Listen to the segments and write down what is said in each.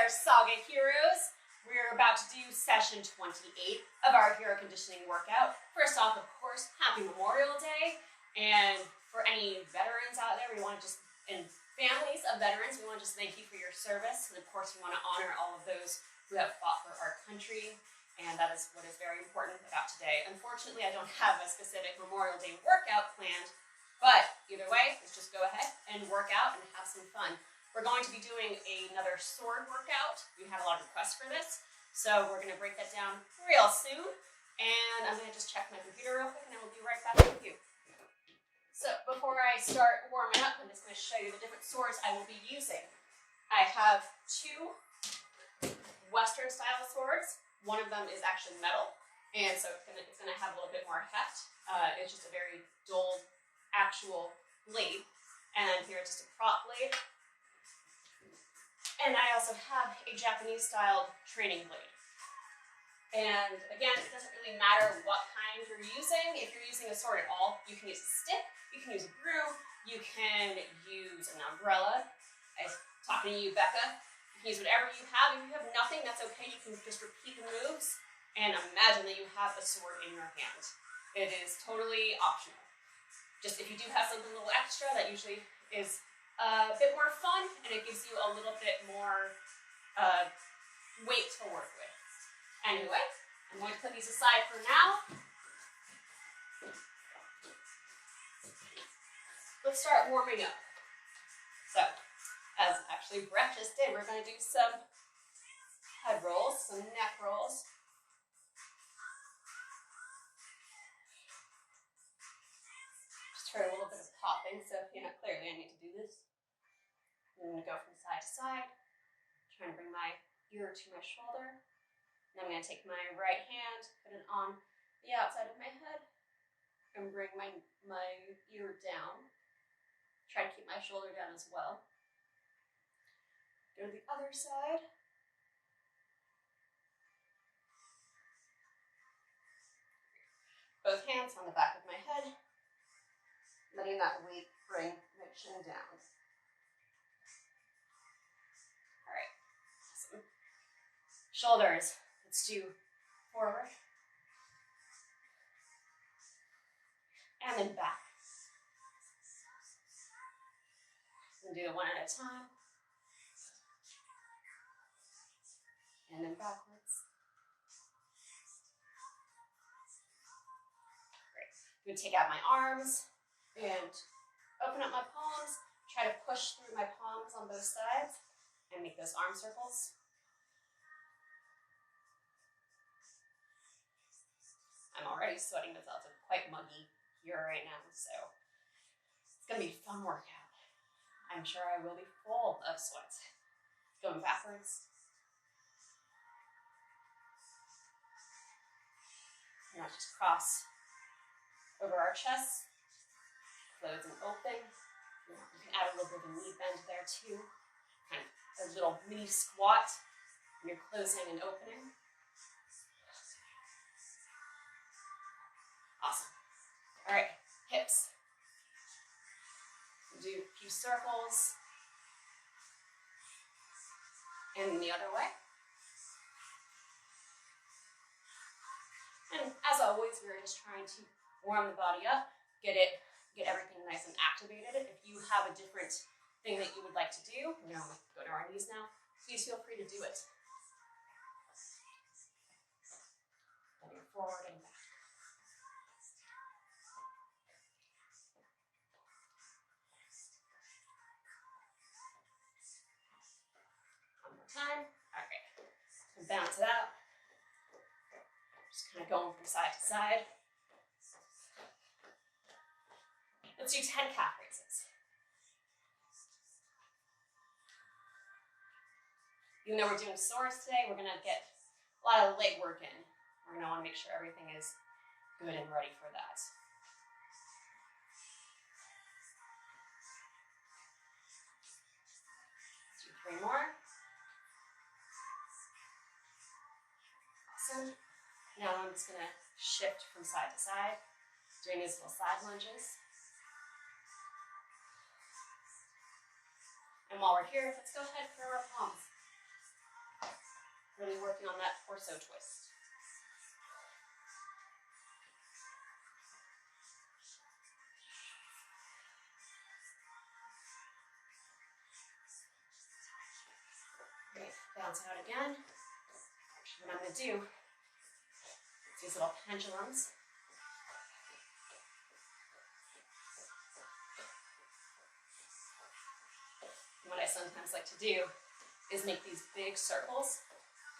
there, Saga heroes. We're about to do session 28 of our hero conditioning workout. First off, of course, happy Memorial Day. And for any veterans out there, and families of veterans, we want to just thank you for your service. And of course, we want to honor all of those who have fought for our country. And that is what is very important about today. Unfortunately, I don't have a specific Memorial Day workout planned, but either way, let's just go ahead and work out and have some fun. We're going to be doing another sword workout. We had a lot of requests for this, so we're going to break that down real soon. And I'm going to just check my computer real quick, and I will be right back with you. So before I start warming up, I'm just going to show you the different swords I will be using. I have two Western style swords. One of them is actually metal, and so it's gonna have a little bit more heft. It's just a very dull actual blade. And then here it's just a prop blade. And I also have a Japanese style training blade. And again, it doesn't really matter what kind you're using. If you're using a sword at all, you can use a stick, you can use a broom, you can use an umbrella. I'm talking to you, Becca. You can use whatever you have. If you have nothing, that's okay. You can just repeat the moves and imagine that you have a sword in your hand. It is totally optional. Just if you do have something a little extra, that usually is a bit more fun, and it gives you a little bit more weight to work with. Anyway, I'm going to put these aside for now. Let's start warming up. So, as actually Brett just did, we're going to do some head rolls, some neck rolls. Just heard a little bit of popping, so clearly I need to do this. I'm going to go from side to side, trying to bring my ear to my shoulder. And I'm going to take my right hand, put it on the outside of my head, and bring my ear down. Try to keep my shoulder down as well. Go to the other side. Both hands on the back of my head, letting that weight bring my chin down. All right, awesome. Shoulders, let's do forward. And then back. And do it one at a time. And then backwards. Great. I'm going to take out my arms and open up my palms. Try to push through my palms on both sides and make those arm circles. I'm already sweating myself. It's quite muggy here right now, so it's going to be a fun workout. I'm sure I will be full of sweat. Going backwards. Now just cross over our chest, close and open. You can add a little bit of a knee bend there too. Kind of a little mini squat when you're closing and opening. Awesome. All right, hips. Do a few circles. And the other way. And as always, we're just trying to warm the body up, get everything nice and activated. If you have a different thing that you would like to do, we're going to go to our knees now, please feel free to do it. Moving forward and back. One more time. All right. And bounce it out. Just kind of going from side to side. Let's do 10 calf raises. Even though we're doing swords today, we're going to get a lot of leg work in. We're going to want to make sure everything is good and ready for that. Let's do 3 more. Awesome. Now I'm just going to shift from side to side, doing these little side lunges. And while we're here, let's go ahead and throw our palms. Really working on that torso twist. Great, bounce out again. What I'm going to do is these little pendulums. What I sometimes like to do is make these big circles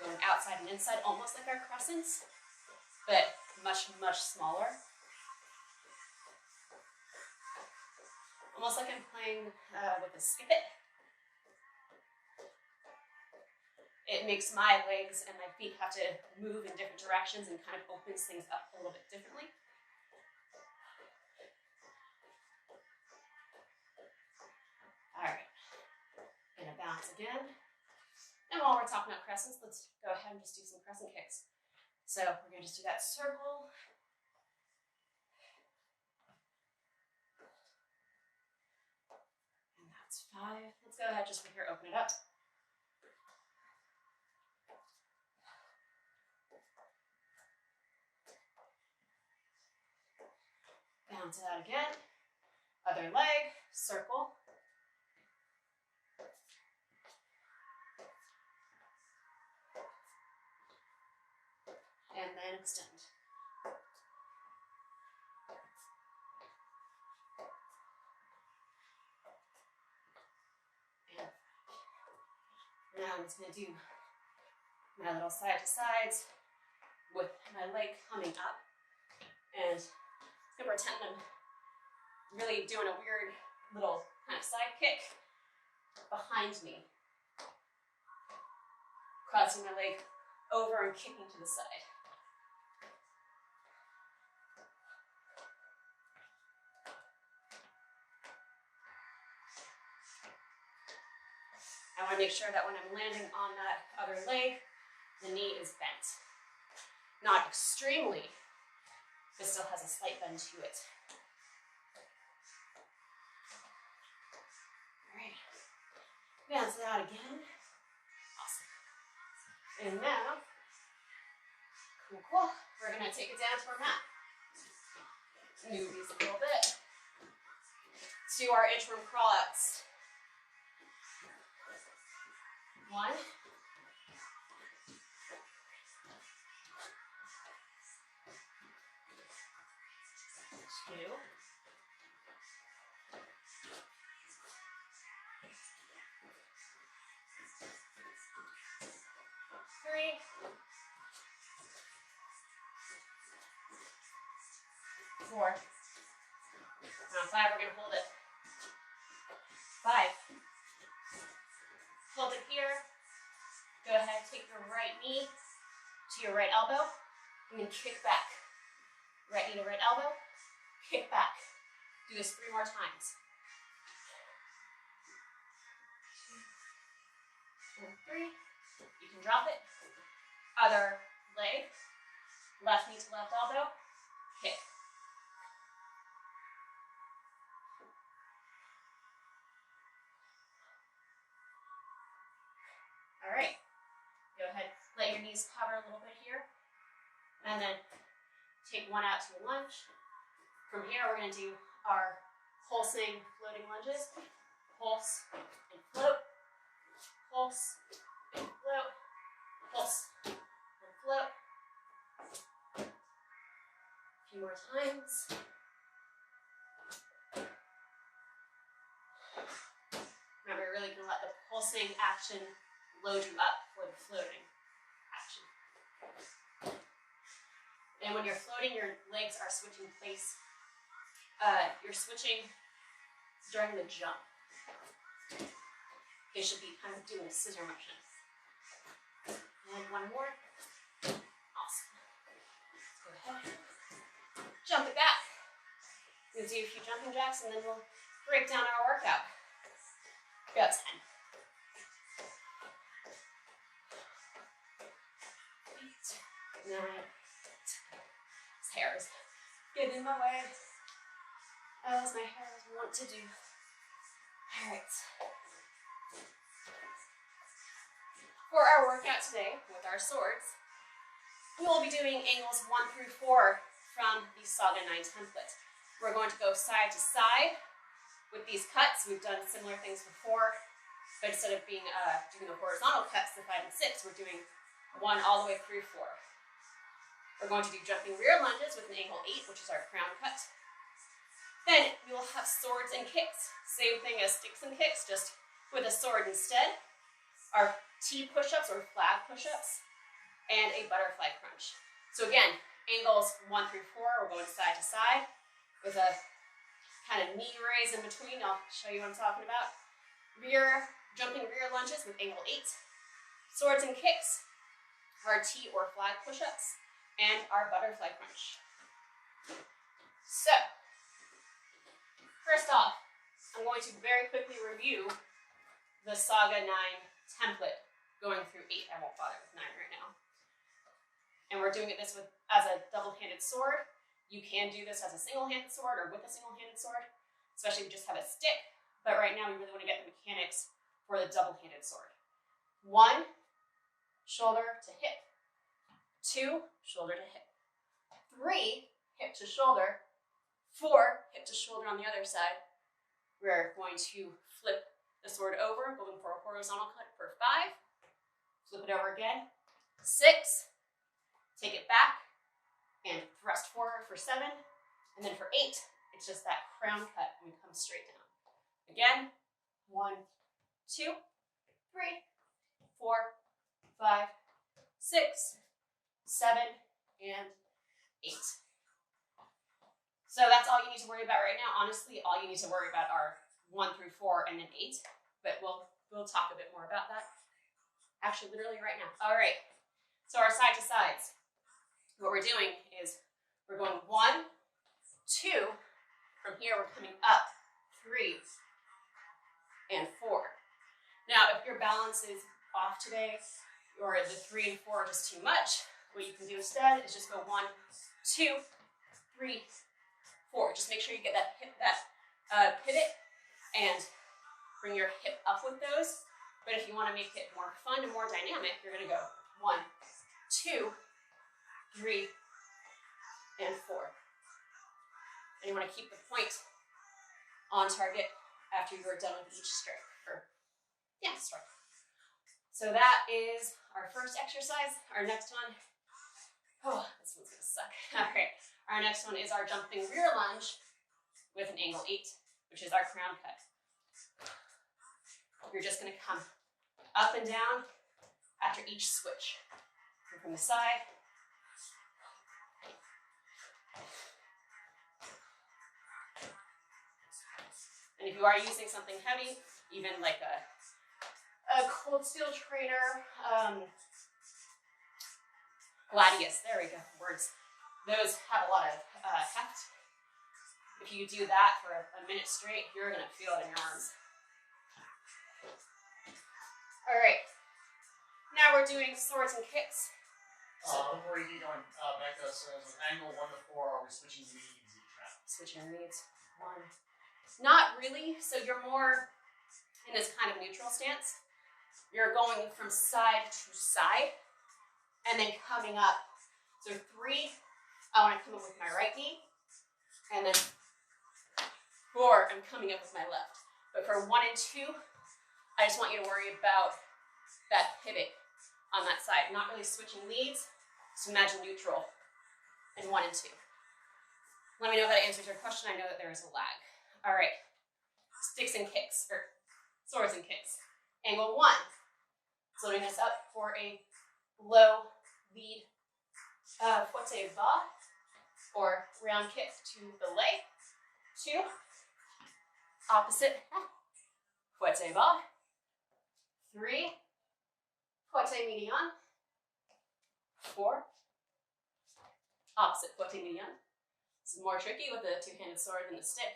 going outside and inside, almost like our crescents, but much, much smaller. Almost like I'm playing with a skip it. It makes my legs and my feet have to move in different directions and kind of opens things up a little bit differently. All right, gonna bounce again. And while we're talking about crescents, let's go ahead and just do some crescent kicks. So we're gonna just do that circle. And that's 5. Let's go ahead just from here, open it up. Bounce it out again. Other leg, circle. And then extend. And now I'm just going to do my little side to sides with my leg coming up. And I'm going to pretend I'm really doing a weird little kind of side kick behind me. Crossing my leg over and kicking to the side. I want to make sure that when I'm landing on that other leg, the knee is bent. Not extremely, but still has a slight bend to it. All right, bounce it out again. Awesome. And now, cool. We're gonna take it down to our mat. Move these a little bit. Let's do our inchworm crawlouts. 1. 2. 3. 4. On 5, we're going to hold it. 5. Hold it here. Go ahead, take your right knee to your right elbow, and then kick back. Right knee to right elbow, kick back. Do this 3 more times. 2 and 3. You can drop it. Other leg, left knee to left elbow, kick. All right, go ahead, let your knees cover a little bit here, and then take one out to a lunge. From here, we're gonna do our pulsing floating lunges. Pulse and float, pulse and float, pulse and float. A few more times. Remember, you're really gonna let the pulsing action load you up for the floating action. And when you're floating, your legs are switching place. You're switching during the jump. They should be kind of doing a scissor motion. And one more. Awesome. Let's go ahead. Jump it back. We'll do a few jumping jacks and then we'll break down our workout. About 10. 8, 9, 10. This hair is getting in my way. As my hair is wont to do. All right. For our workout today with our swords, we will be doing angles 1 through 4 from the Saga 9 template. We're going to go side to side with these cuts. We've done similar things before, but instead of doing the horizontal cuts, the 5 and 6, we're doing 1 all the way through 4. We're going to do jumping rear lunges with an angle 8, which is our crown cut. Then we will have swords and kicks. Same thing as sticks and kicks, just with a sword instead. Our T push-ups or flag push-ups, and a butterfly crunch. So again, angles 1 through 4, we're going side to side with a kind of knee raise in between. I'll show you what I'm talking about. Jumping rear lunges with angle 8. Swords and kicks, our T or flag push-ups, and our butterfly crunch. So, first off, I'm going to very quickly review the Saga 9 template going through 8. I won't bother with 9 right now. And we're doing this as a double-handed sword. You can do this as a single-handed sword or with a single-handed sword, especially if you just have a stick. But right now we really want to get the mechanics for the double-handed sword. 1, shoulder to hip. 2, shoulder to hip. 3, hip to shoulder. 4, hip to shoulder on the other side. We're going to flip the sword over, going for a horizontal cut for 5. Flip it over again. 6, take it back, and thrust forward for 7. And then for 8, it's just that crown cut, and we come straight down. Again, 1, 2, 3, 4, 5, 6, 7, and 8. So that's all you need to worry about right now. Honestly, all you need to worry about are 1 through 4 and then 8. But we'll talk a bit more about that. Actually, literally right now. All right. So our side to sides. What we're doing is we're going 1, 2. From here, we're coming up 3 and 4. Now, if your balance is off today, or the 3 and 4 are just too much, what you can do instead is just go 1, 2, 3, 4. Just make sure you get that pivot and bring your hip up with those. But if you want to make it more fun and more dynamic, you're going to go 1, 2, 3, and 4. And you want to keep the point on target after you're done with each stroke. Stroke. So that is our first exercise. Our next one, this one's going to suck. All right. Our next one is our jumping rear lunge with an angle 8, which is our crown cut. You're just going to come up and down after each switch. And from the side. And if you are using something heavy, even like a cold steel trainer, gladius, there we go, words. Those have a lot of heft. If you do that for a minute straight, you're going to feel it in your arms. All right. Now we're doing swords and kicks. Before you keep going, Becca says, angle 1 to 4, are we switching leads each round? Switching leads. 1. Not really. So you're more in this kind of neutral stance. You're going from side to side and then coming up. So 3, I want to come up with my right knee. And then 4, I'm coming up with my left. But for 1 and 2, I just want you to worry about that pivot on that side. Not really switching leads. Just imagine neutral in 1 and 2. Let me know if that answers your question. I know that there is a lag. All right. Sticks and kicks, or swords and kicks. Angle 1. Loading us up for a low lead fouette bas, or round kick to the leg. 2. Opposite fouette bas. 3. Fouette median. 4. Opposite fouette median. This is more tricky with the two-handed sword than the stick.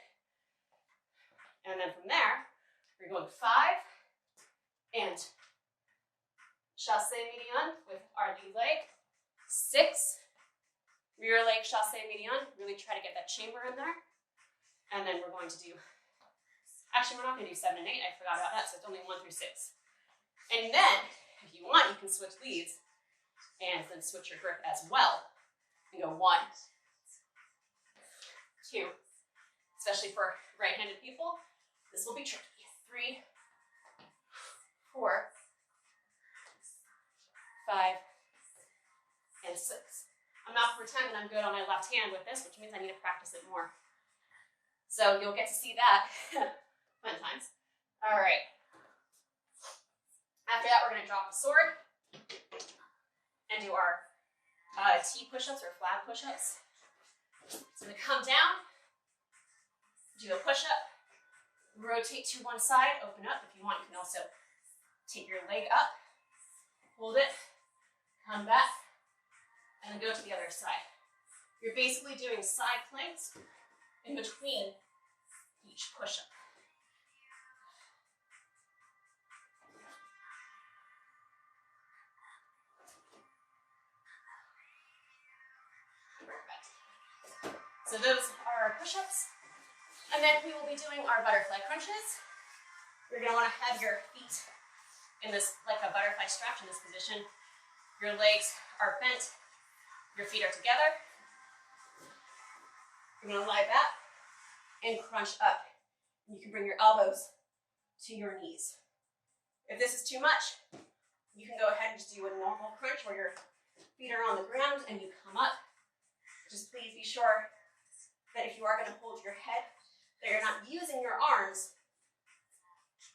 And then from there, we're going 5 and chassé median with our lead leg. 6, rear leg chassé median. Really try to get that chamber in there. And then we're going to do, actually we're not going to do 7 and 8. I forgot about that, so it's only 1 through 6. And then If you want, you can switch leads and then switch your grip as well. And go 1, 2, especially for right-handed people, this will be tricky. 3, 4, 5, and 6. I'm not pretending I'm good on my left hand with this, which means I need to practice it more. So you'll get to see that fun times. All right. After that, we're going to drop the sword and do our T push-ups or flag push-ups. So I'm going to come down, do a push-up, rotate to one side, open up. If you want, you can also take your leg up, hold it, come back, and then go to the other side. You're basically doing side planks in between each push-up. So those are our push-ups. And then we will be doing our butterfly crunches. You're going to want to have your feet in this, like a butterfly stretch in this position. Your legs are bent. Your feet are together. You're going to lie back and crunch up. You can bring your elbows to your knees. If this is too much, you can go ahead and just do a normal crunch where your feet are on the ground and you come up. Just please be sure that if you are going to hold your head, that you're not using your arms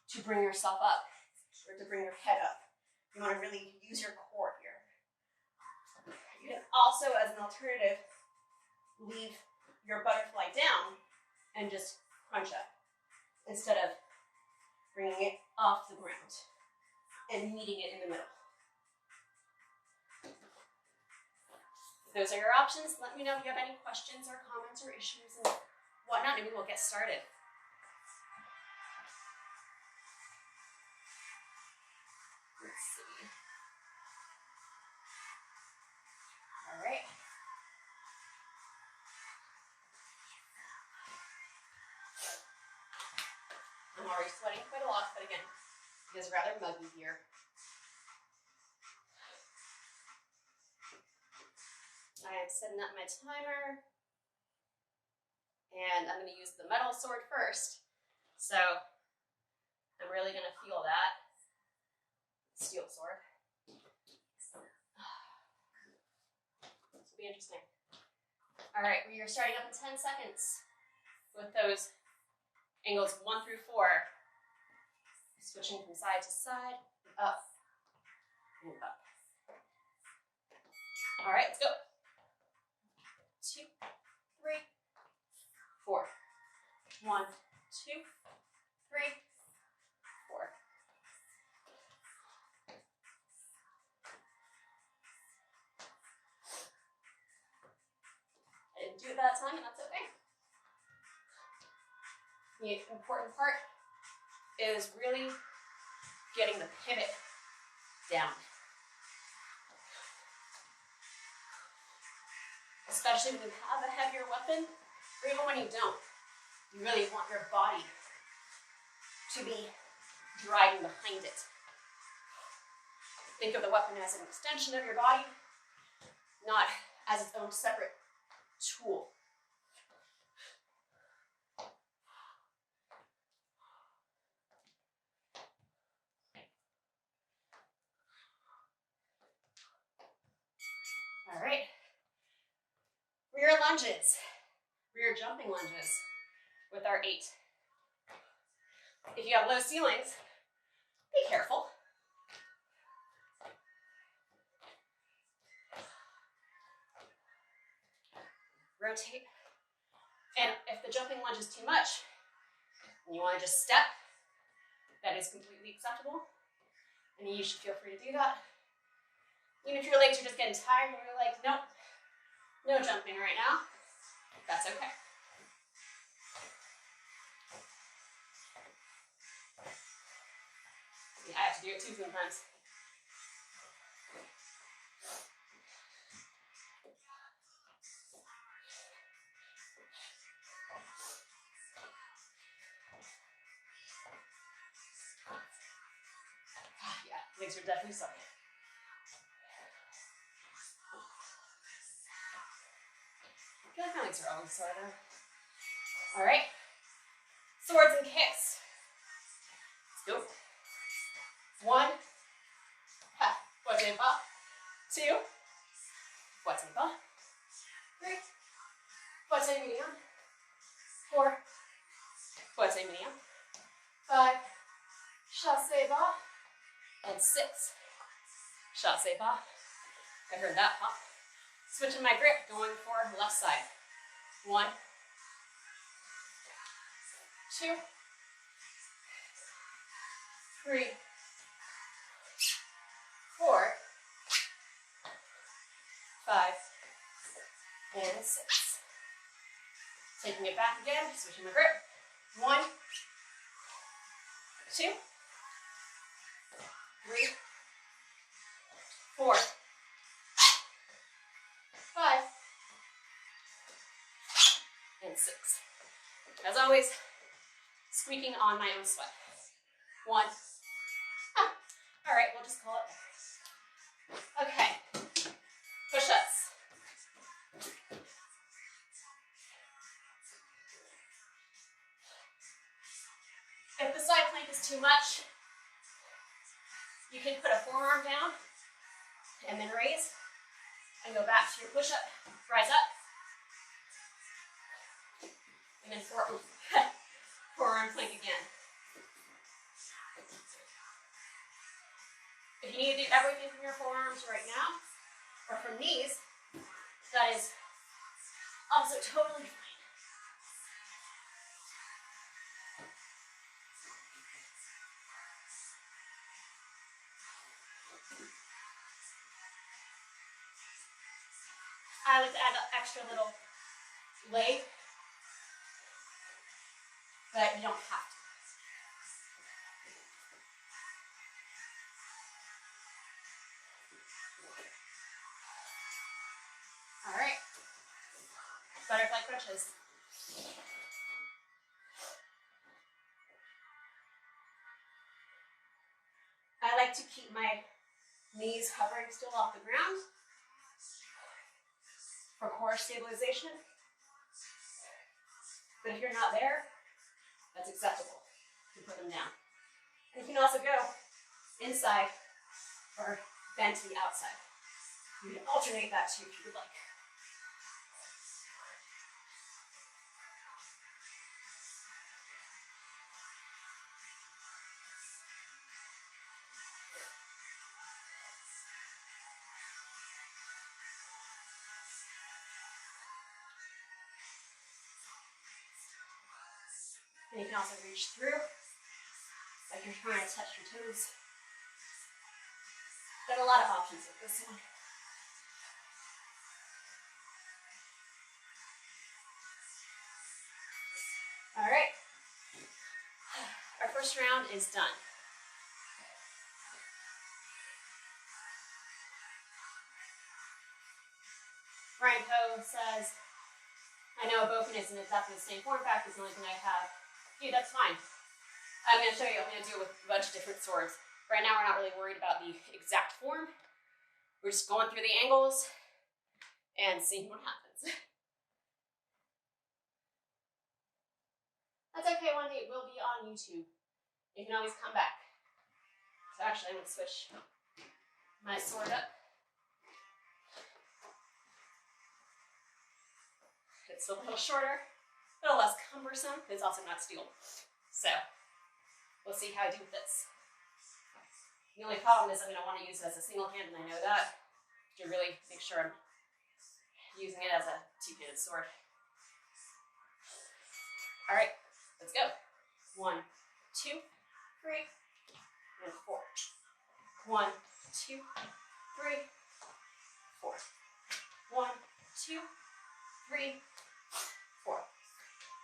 to bring yourself up or to bring your head up. You want to really use your core here. You can also, as an alternative, leave your butterfly down and just crunch up instead of bringing it off the ground and meeting it in the middle. Those are your options. Let me know if you have any questions or comments or issues and whatnot, and we will get started. Let's see. All right. I'm already sweating quite a lot, but again, it is rather muggy here. I am setting up my timer, and I'm going to use the metal sword first. So I'm really going to feel that steel sword. This will be interesting. All right, we are starting up in 10 seconds with those angles 1 through 4. Switching from side to side, up and up. All right, let's go. 2, 3, 4. 1, 2, 3, 4. I didn't do it that time, and that's okay. The important part is really getting the pivot down. Especially when you have a heavier weapon, or even when you don't. You really want your body to be driving behind it. Think of the weapon as an extension of your body, not as its own separate tool. All right. Rear lunges, rear jumping lunges with our 8. If you have low ceilings, be careful. Rotate. And if the jumping lunge is too much, and you want to just step, that is completely acceptable. And you should feel free to do that. Even if your legs are just getting tired and you're like, nope, no jumping right now, that's okay. See, I have to do it too sometimes. Yeah, legs legs are definitely sucking. I feel like my legs are always sore though. All right. Swords and kicks. Let's go. 1. Ha. 2. 3. Medium. 4. Medium. 5. Chassé bas. And 6. Chassé bas. I heard that pop. Switching my grip, going for left side. 1. 2. 3. 4. 5. And 6. Taking it back again, switching my grip. 1. 2. 3. 4. 5. And 6. As always, squeaking on my own sweat. 1. Ah. All right, we'll just call it there. Okay. Push-ups. If the side plank is too much, you can put a forearm down and then raise and go back to your push-up, rise up, and then forearm plank again. If you need to do everything from your forearms right now, or from knees, that is also totally fine. I like to add an extra little leg, but you don't have to. All right, butterfly crunches. I like to keep my knees hovering still off the ground for core stabilization. But if you're not there, that's acceptable. You put them down. And you can also go inside or bend to the outside. You can alternate that too if you would like. And you can also reach through, like you're trying to touch your toes. There are a lot of options with this one. All right, our first round is done. Brian Poe says, I know a boken isn't exactly the same form factor, it's the only thing I have. Dude, that's fine. I'm going to show you, I'm going to do it with a bunch of different swords. Right now we're not really worried about the exact form. We're just going through the angles and seeing what happens. That's okay, one day it will be on YouTube. You can always come back. So actually I'm going to switch my sword up. It's a little shorter, a little less cumbersome, but it's also not steel. So, we'll see how I do with this. The only problem is I'm going to want to use it as a single hand, and I know that. To really make sure I'm using it as a two-handed sword. All right, let's go. 1, 2, 3, and 4. 1, 2, 3, 4. 1, 2, 3, 4.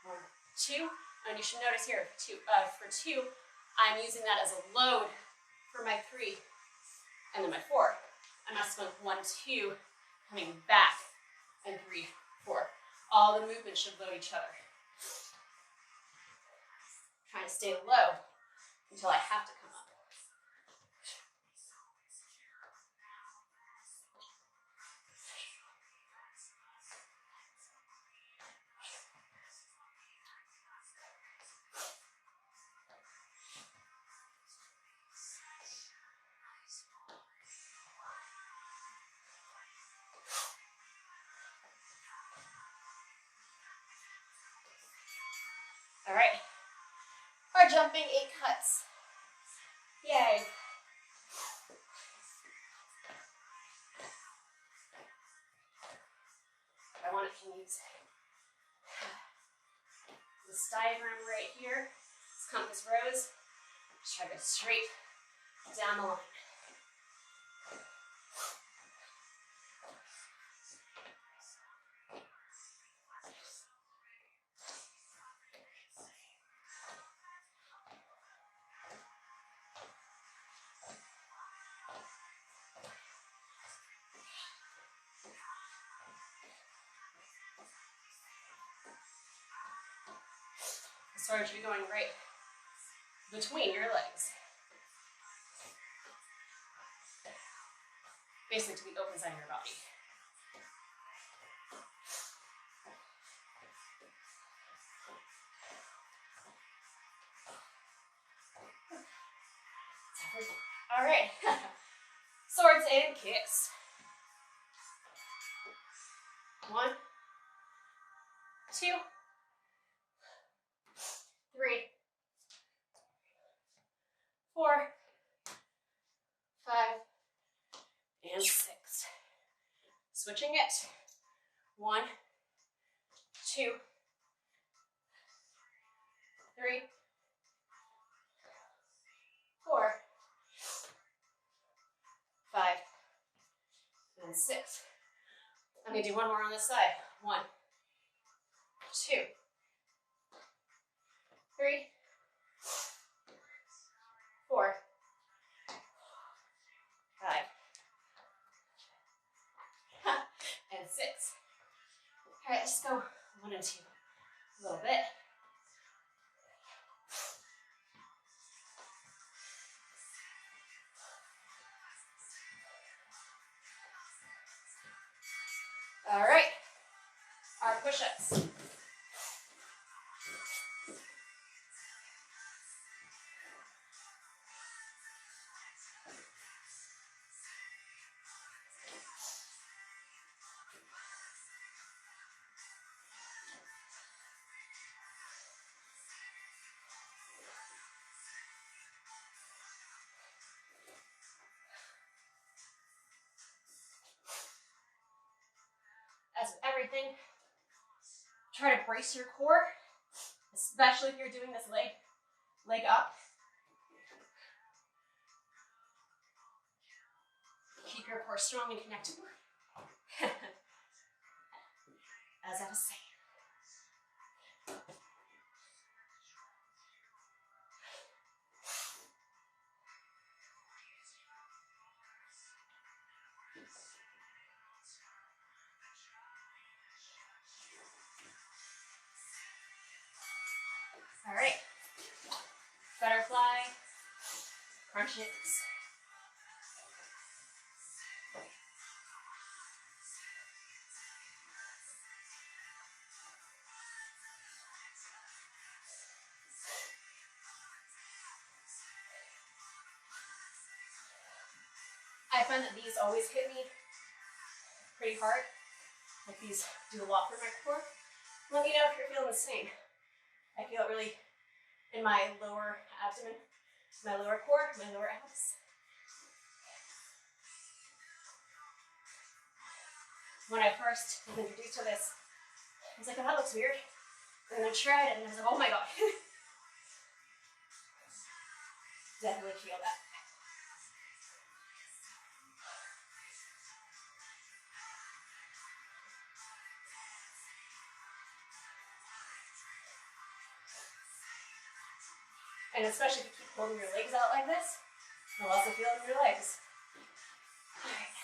1, 2, and you should notice here, for 2, I'm using that as a load for my 3, and then my 4. I'm not just going 1, 2, coming back, and 3, 4. All the movements should load each other. Trying to stay low until I have to come up. All right. Our jumping 8 cuts. Yay. I want to use this diagram right here, this compass rose. Just try to go straight down the line. The sword should be going right between your legs. Basically to the open side of your body. All right. Swords and kicks. 1, 2, 3, 4, 5, and 6. Switching it. 1, 2, 3, 4, 5, and 6. I'm going to do one more on this side. 1, 2, 3, 4, 5, and 6. All right, let's go 1 and 2 a little bit. All right, our push-ups. As with everything, try to brace your core, especially if you're doing this leg up. Keep your core strong and connected. As I was saying. All right, butterfly, crunches. I find that these always hit me pretty hard. Like these do a lot for my core. Let me know if you're feeling the same. I feel it really in my lower abdomen, my lower core, my lower abs. When I first was introduced to this, I was like, oh, that looks weird. And then I tried it and I was like, oh my God. Definitely feel that. And especially if you keep pulling your legs out like this, you'll also feel it in your legs. All right.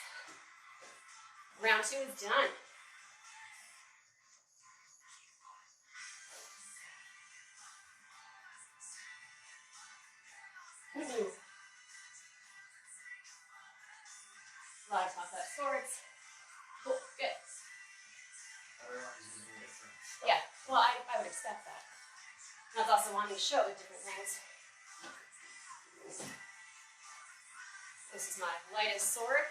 Round 2 is done. A lot of talk about swords. Cool, good. Everyone's using different stuff. Yeah, well, I would expect that. And that's also wanting to show with different things. This is my lightest sword.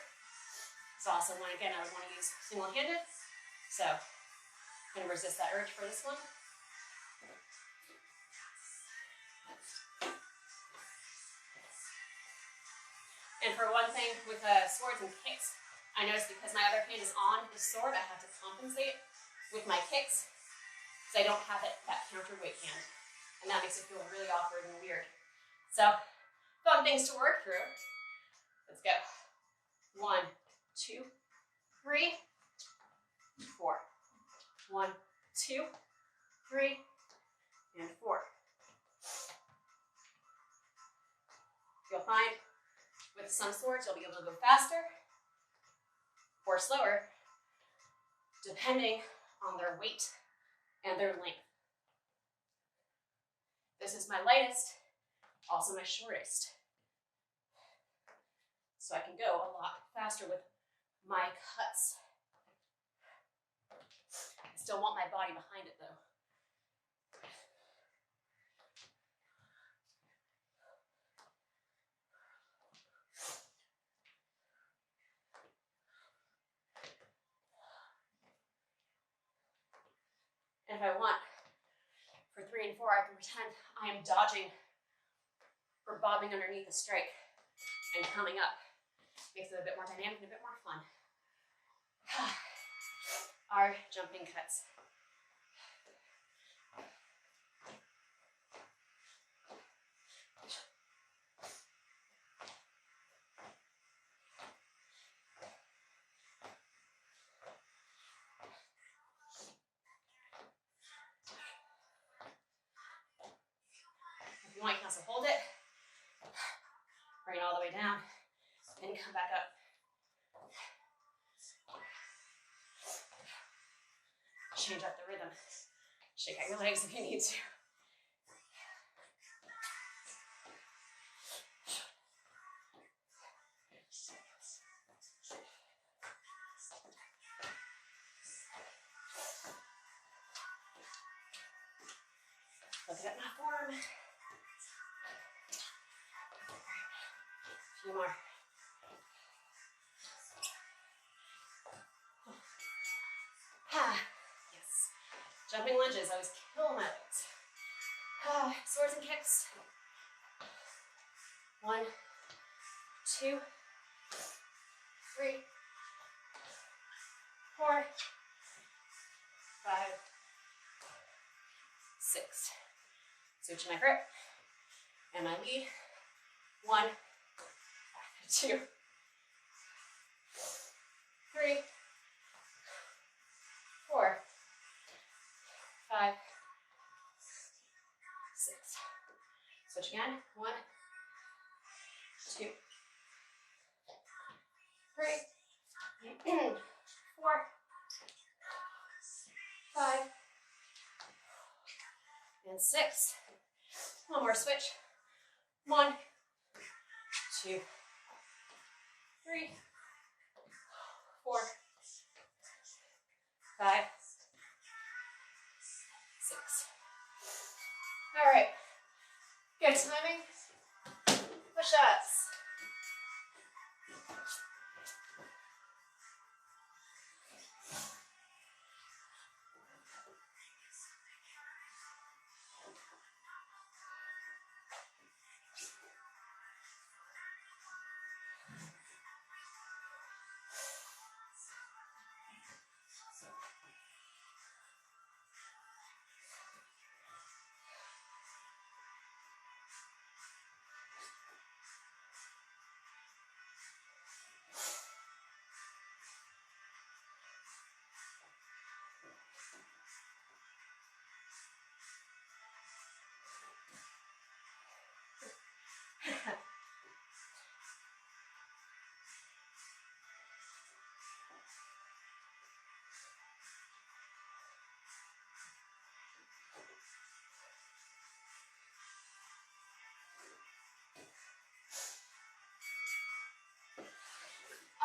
It's also one, again, I would want to use single-handed. So, I'm going to resist that urge for this one. And for one thing with swords and kicks, I noticed because my other hand is on the sword, I have to compensate with my kicks because I don't have that counterweight hand. And that makes it feel really awkward and weird. So, fun things to work through. Let's go. 1, 2, 3, 4. 1, 2, 3, and 4. You'll find with some swords you'll be able to go faster or slower depending on their weight and their length. This is my lightest, also my shortest. So I can go a lot faster with my cuts. I still want my body behind it though. And if I want, for 3 and 4, I can pretend I am dodging or bobbing underneath a strike and coming up. Makes it a bit more dynamic and a bit more fun. Our jumping cuts. If you want, you can also hold it, bring it all the way down, and come back up. Change up the rhythm. Shake out your legs if you need to. Look at my form. A few more. Yes. Jumping lunges always kill my legs. Swords and kicks. 1, 2, 3, 4, 5, 6. Switch my grip and my lead. 1, 2, 3, 4, 5, 6. Switch again. 1, 2, 3, 4, 5, and 6. One more switch. 1, 2, 3, 4, 5, 6. All right. Good timing. Push-ups.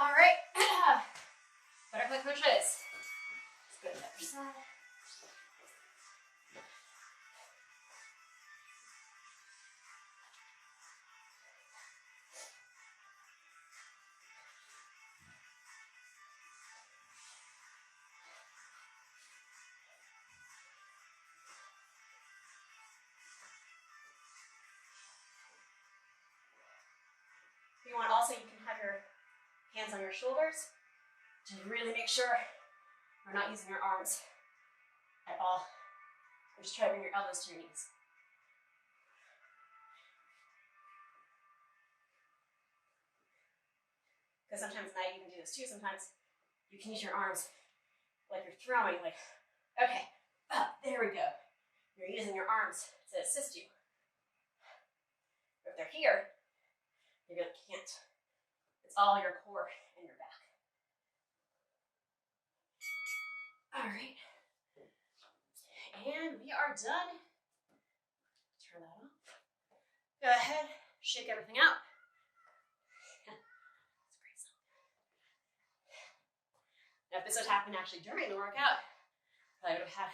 All right. Butterfly pushes. Let's go to the other side. If you want, also you can hands on your shoulders to really make sure you're not using your arms at all. And just try to bring your elbows to your knees. Because sometimes, now you can do this too, sometimes you can use your arms like you're throwing, like, okay, up, there we go. You're using your arms to assist you. But if they're here, you really can't. It's all your core and your back. All right. And we are done. Turn that off. Go ahead, shake everything out. Now, if this had happened actually during the workout, I would have had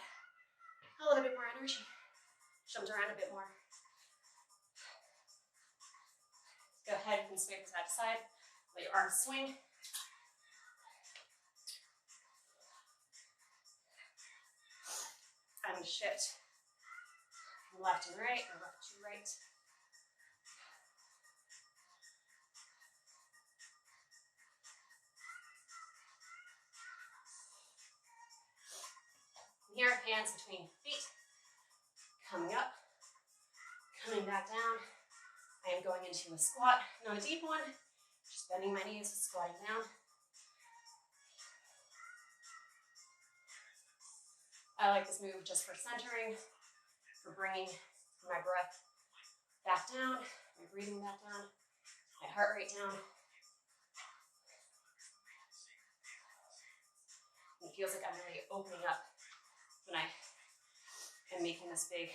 a little bit more energy. Jumped around a bit more. Go ahead and sway from side to side. Let your arms swing. I'm going to shift from left and right, or left to right. Here, hands between feet, coming up, coming back down. I am going into a squat, not a deep one, just bending my knees, squatting down. I like this move just for centering, for bringing my breath back down, my breathing back down, my heart rate down. It feels like I'm really opening up when I am making this big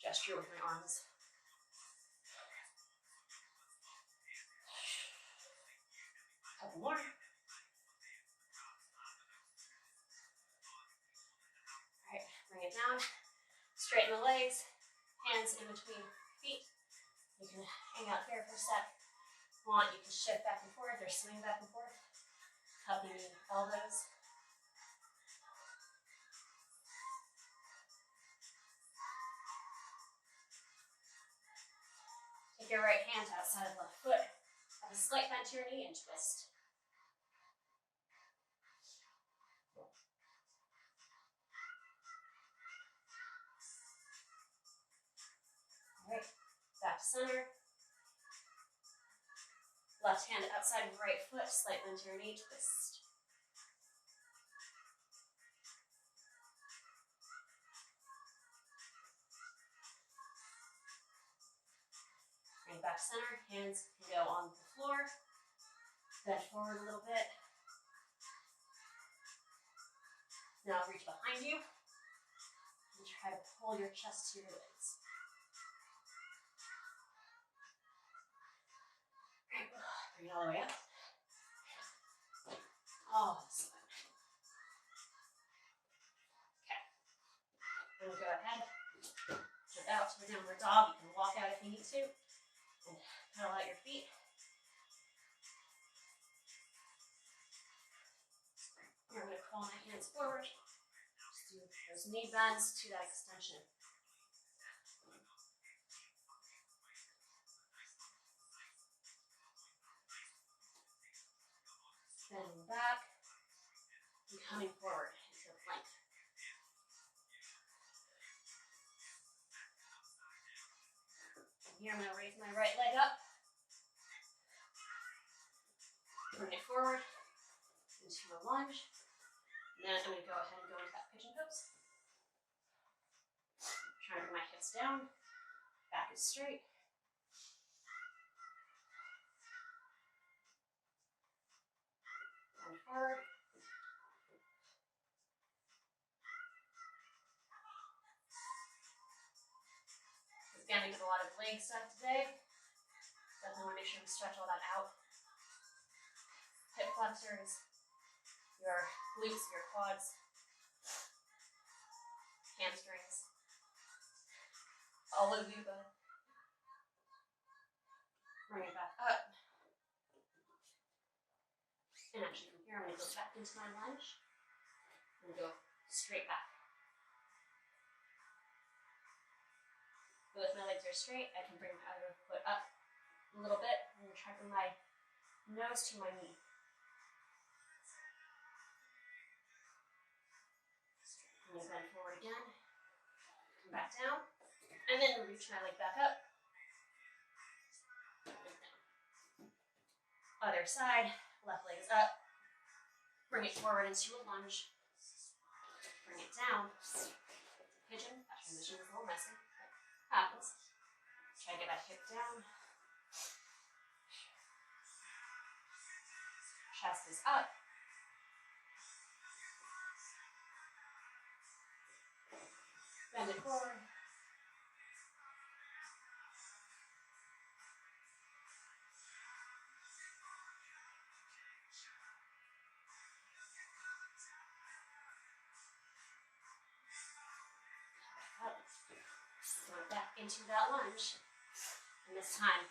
gesture with my arms. A couple more. All right, bring it down. Straighten the legs, hands in between feet. You can hang out here for a sec. If you want, you can shift back and forth or swing back and forth. Cupping the elbows. Take your right hand outside of left foot. Have a slight bend to your knee and twist. All right, back to center. Left hand outside of right foot, slight bend to your knee, twist. Bring it back to center, hands can go on the floor. Bend forward a little bit. Now reach behind you and try to pull your chest to your legs. Bring it all the way up. Awesome. Okay. I'm going to go ahead, jump out to the downward dog. You can walk out if you need to, and pedal out your feet. Here I'm going to crawl my hands forward. Just do those knee bends to that extension. Bending back and coming forward into a plank. And here I'm going to raise my right leg up. Bring it forward into a lunge. And then I'm going to go ahead and go into that pigeon pose. Try to bring my hips down. Back is straight. And forward. Again, we did a lot of leg stuff today. Definitely want to make sure we stretch all that out. Hip flexors, your glutes, your quads, hamstrings, all of you. Bring it back up. And actually from here, I'm going to go back into my lunge and go straight back. Both my legs are straight. I can bring my other foot up a little bit and try to bring my nose to my knee. I'm gonna bend forward again. Come back down. And then reach my leg back up. And down. Other side, left leg is up. Bring it forward into a lunge. Bring it down. Pigeon. That transition is a little messy. That happens. Try to get that hip down. Chest is up. Bend it forward. Up. Going back into that lunge. And this time,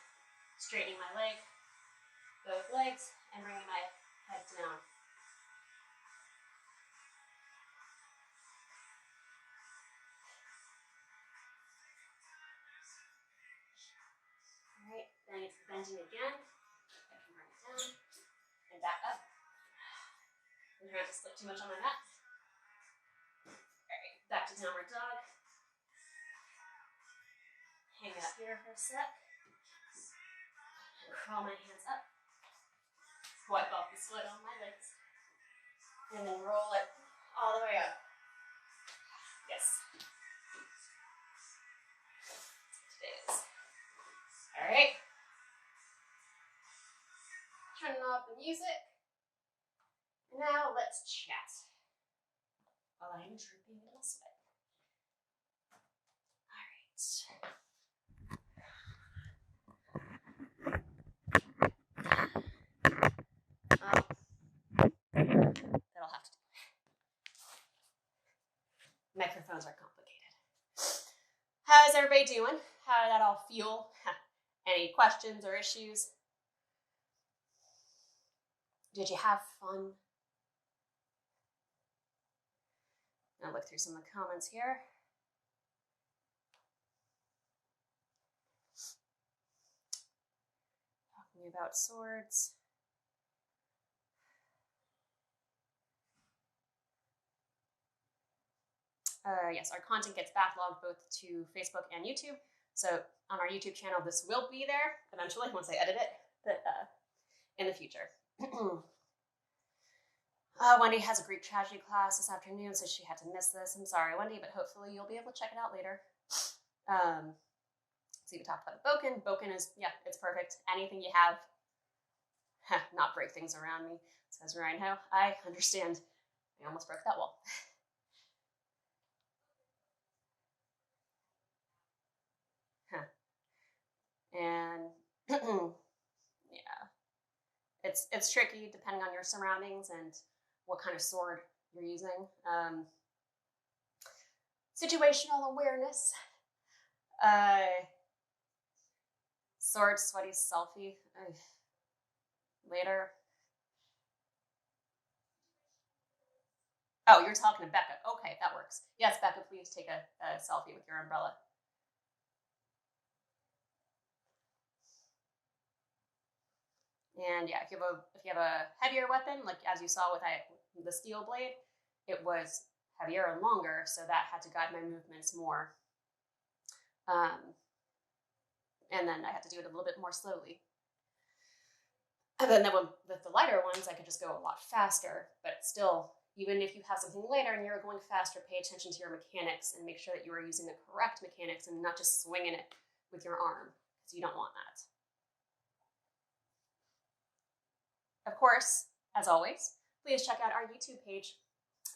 straightening my leg, both legs, and bringing my head down. Alright, then it's bending again. I can bring it down and back up. I'm trying not to slip too much on my mat. Alright, back to downward dog. Hang out here for a sec. And crawl my hands up. Wipe off the sweat on my legs. And then roll it all the way up. Yes. It is. Alright. Turning off the music. And now let's chat. While I am dripping in sweat. That'll have to do. Microphones are complicated. How's everybody doing? How did that all feel? Any questions or issues? Did you have fun? I'll look through some of the comments here. Talking about swords. Yes, our content gets backlogged both to Facebook and YouTube. So on our YouTube channel, this will be there eventually once I edit it, but in the future. Wendy has a Greek tragedy class this afternoon, so she had to miss this. I'm sorry, Wendy, but hopefully you'll be able to check it out later. So we talked about the Boken. Boken is, yeah, it's perfect. Anything you have, not break things around me, says Reinho. I understand. I almost broke that wall. And yeah, it's tricky depending on your surroundings and what kind of sword you're using. Situational awareness. Sword sweaty selfie. Later. Oh, you're talking to Becca. Okay, that works. Yes, Becca, please take a selfie with your umbrella. And yeah, if you have a heavier weapon, like as you saw with the steel blade, it was heavier and longer, so that had to guide my movements more. And then I had to do it a little bit more slowly. And then with the lighter ones, I could just go a lot faster, but still, even if you have something lighter and you're going faster, pay attention to your mechanics and make sure that you are using the correct mechanics and not just swinging it with your arm, because you don't want that. Of course, as always, please check out our YouTube page,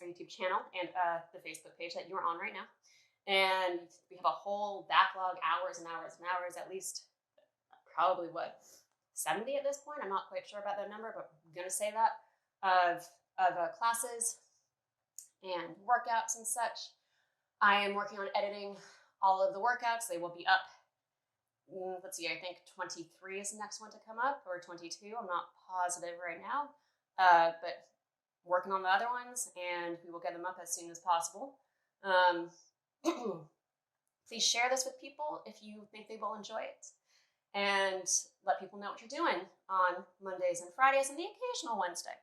our YouTube channel, and the Facebook page that you're on right now. And we have a whole backlog, hours and hours and hours, at least probably 70 at this point. I'm not quite sure about that number, but I'm going to say that, of classes and workouts and such. I am working on editing all of the workouts. They will be up. Let's see, I think 23 is the next one to come up, or 22. I'm not positive right now, but working on the other ones, and we will get them up as soon as possible. Please share this with people if you think they will enjoy it, and let people know what you're doing on Mondays and Fridays and the occasional Wednesday.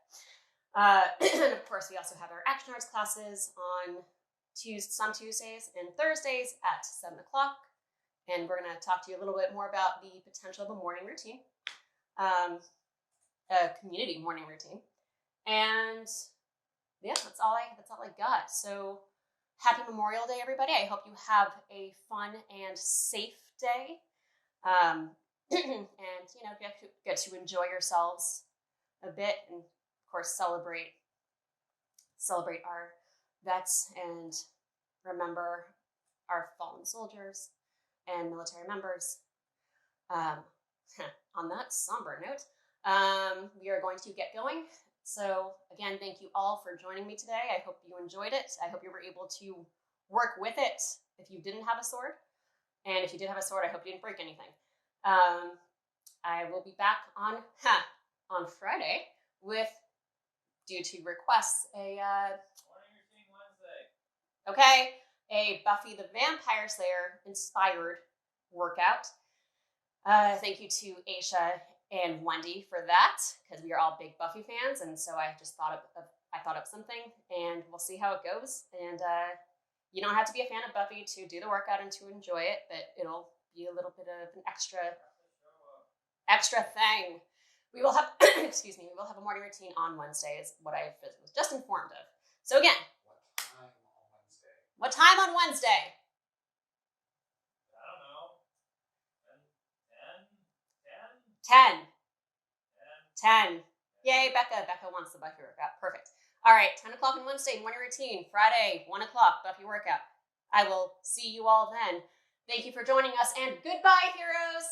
And of course, we also have our action arts classes on some Tuesdays and Thursdays at 7 o'clock. And we're going to talk to you a little bit more about the potential of a morning routine, a community morning routine. And yeah, that's all I got. So happy Memorial Day, everybody. I hope you have a fun and safe day. And, get to enjoy yourselves a bit and, of course, celebrate our vets and remember our fallen soldiers and military members. On that somber note, we are going to get going. So again, thank you all for joining me today. I hope you enjoyed it. I hope you were able to work with it if you didn't have a sword. And if you did have a sword, I hope you didn't break anything. I will be back on Friday with, due to requests, a Buffy the Vampire Slayer inspired workout. Thank you to Aisha and Wendy for that, because we are all big Buffy fans, and so I just thought up something, and we'll see how it goes. And you don't have to be a fan of Buffy to do the workout and to enjoy it, but it'll be a little bit of an extra thing. We will have we will have a morning routine on Wednesday, is what I was just informed of. So again, what time on Wednesday? I don't know. 10. Yay, Becca wants the Buffy workout. Perfect. All right, 10 o'clock on Wednesday, morning routine. Friday, 1 o'clock, Buffy workout. I will see you all then. Thank you for joining us, and goodbye, heroes!